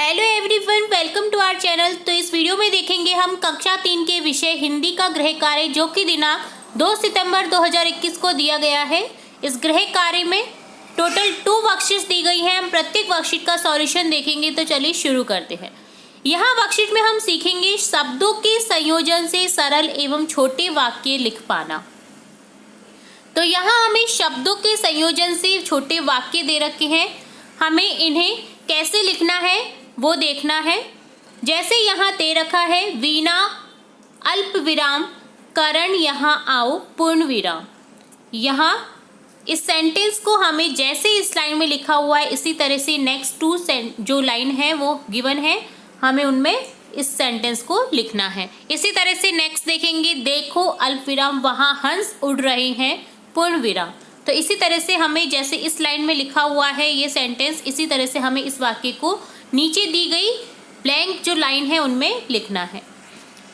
Hello everyone, welcome to our channel. तो इस video में देखेंगे हम कक्षा 3 के विषय हिंदी का गृह कार्य, जो कि दिनांक 2 सितंबर 2021 को दिया गया है। इस गृह कार्य में टोटल 2 वर्कशीट्स दी गई हैं। हम प्रत्येक वर्कशीट का सॉल्यूशन देखेंगे। तो चलिए शुरू करते हैं। यहाँ वर्कशीट में हम सीखेंगे शब्दों के संयोजन से सरल एवं छोटे वाक्य लिख पाना। तो यहाँ हमें शब्दों के संयोजन से छोटे वाक्य दे रखे हैं, हमें इन्हें कैसे लिखना है वो देखना है। जैसे यहाँ दे रखा है वीणा अल्प विराम करण यहाँ आओ पूर्ण विराम। यहाँ इस सेंटेंस को हमें जैसे इस लाइन में लिखा हुआ है इसी तरह से नेक्स्ट 2 जो लाइन है वो गिवन है, हमें उनमें इस सेंटेंस को लिखना है। इसी तरह से नेक्स्ट देखेंगे देखो अल्प विराम वहाँ हंस उड़ रहे हैं पूर्ण विराम। तो इसी तरह से हमें जैसे इस लाइन में लिखा हुआ है ये सेंटेंस, इसी तरह से हमें इस वाक्य को नीचे दी गई ब्लैंक जो लाइन है उनमें लिखना है।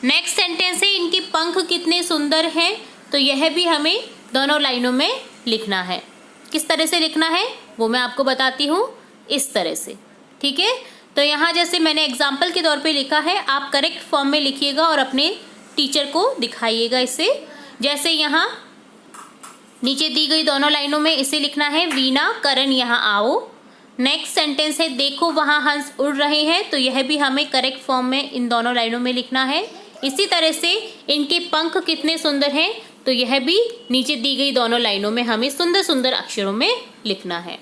नेक्स्ट सेंटेंस है इनके पंख कितने सुंदर हैं। तो यह भी हमें दोनों लाइनों में लिखना है। किस तरह से लिखना है वो मैं आपको बताती हूँ, इस तरह से, ठीक है। तो यहाँ जैसे मैंने एग्जाम्पल के तौर पे लिखा है, आप करेक्ट फॉर्म में लिखिएगा और अपने टीचर को दिखाइएगा इसे। जैसे यहाँ नीचे दी गई दोनों लाइनों में इसे लिखना है वीणा करण यहाँ आओ। नेक्स्ट सेंटेंस है देखो वहाँ हंस उड़ रहे हैं। तो यह भी हमें करेक्ट फॉर्म में इन दोनों लाइनों में लिखना है। इसी तरह से इनके पंख कितने सुंदर हैं, तो यह भी नीचे दी गई दोनों लाइनों में हमें सुंदर सुंदर अक्षरों में लिखना है।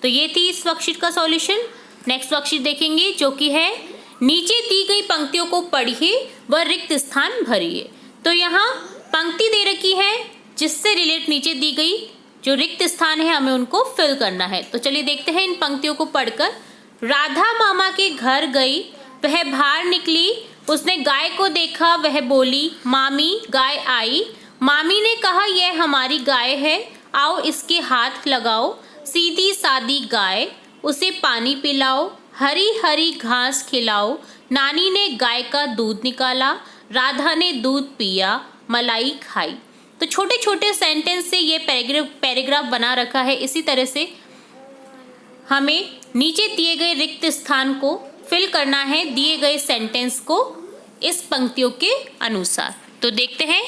तो ये थी इस वर्कशीट का सॉल्यूशन। नेक्स्ट वर्कशीट देखेंगे जो कि है नीचे दी गई पंक्तियों को पढ़िए व रिक्त स्थान भरिए। तो यहाँ पंक्ति दे रखी है जिससे रिलेट नीचे दी गई जो रिक्त स्थान है हमें उनको फिल करना है। तो चलिए देखते हैं इन पंक्तियों को पढ़कर। राधा मामा के घर गई वह बाहर निकली, उसने गाय को देखा वह बोली मामी गाय आई। मामी ने कहा यह हमारी गाय है, आओ इसके हाथ लगाओ। सीधी सादी गाय, उसे पानी पिलाओ, हरी हरी घास खिलाओ। नानी ने गाय का दूध निकाला, राधा ने दूध पिया, मलाई खाई। तो छोटे छोटे सेंटेंस से ये पैराग्राफ बना रखा है। इसी तरह से हमें नीचे दिए गए रिक्त स्थान को फिल करना है दिए गए सेंटेंस को इस पंक्तियों के अनुसार। तो देखते हैं।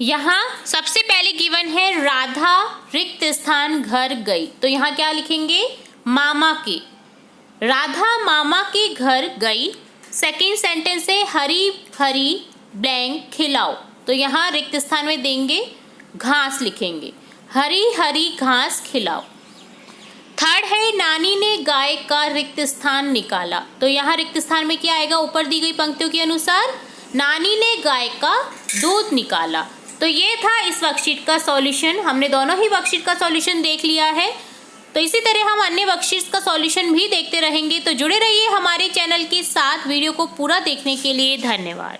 यहाँ सबसे पहले गिवन है राधा रिक्त स्थान घर गई। तो यहाँ क्या लिखेंगे, मामा के, राधा मामा के घर गई। सेकेंड सेंटेंस है हरी हरी ब्लैंक खिलाओ। तो यहाँ रिक्त स्थान में देंगे घास, लिखेंगे हरी हरी घास खिलाओ। थर्ड है नानी ने गाय का रिक्त स्थान निकाला। तो यहाँ रिक्त स्थान में क्या आएगा, ऊपर दी गई पंक्तियों के अनुसार नानी ने गाय का दूध निकाला। तो ये था इस वर्कशीट का सॉल्यूशन। हमने दोनों ही वर्कशीट का सॉल्यूशन देख लिया है। तो इसी तरह हम अन्य वर्कशीट्स का सॉल्यूशन भी देखते रहेंगे। तो जुड़े रहिए हमारे चैनल के साथ। वीडियो को पूरा देखने के लिए धन्यवाद।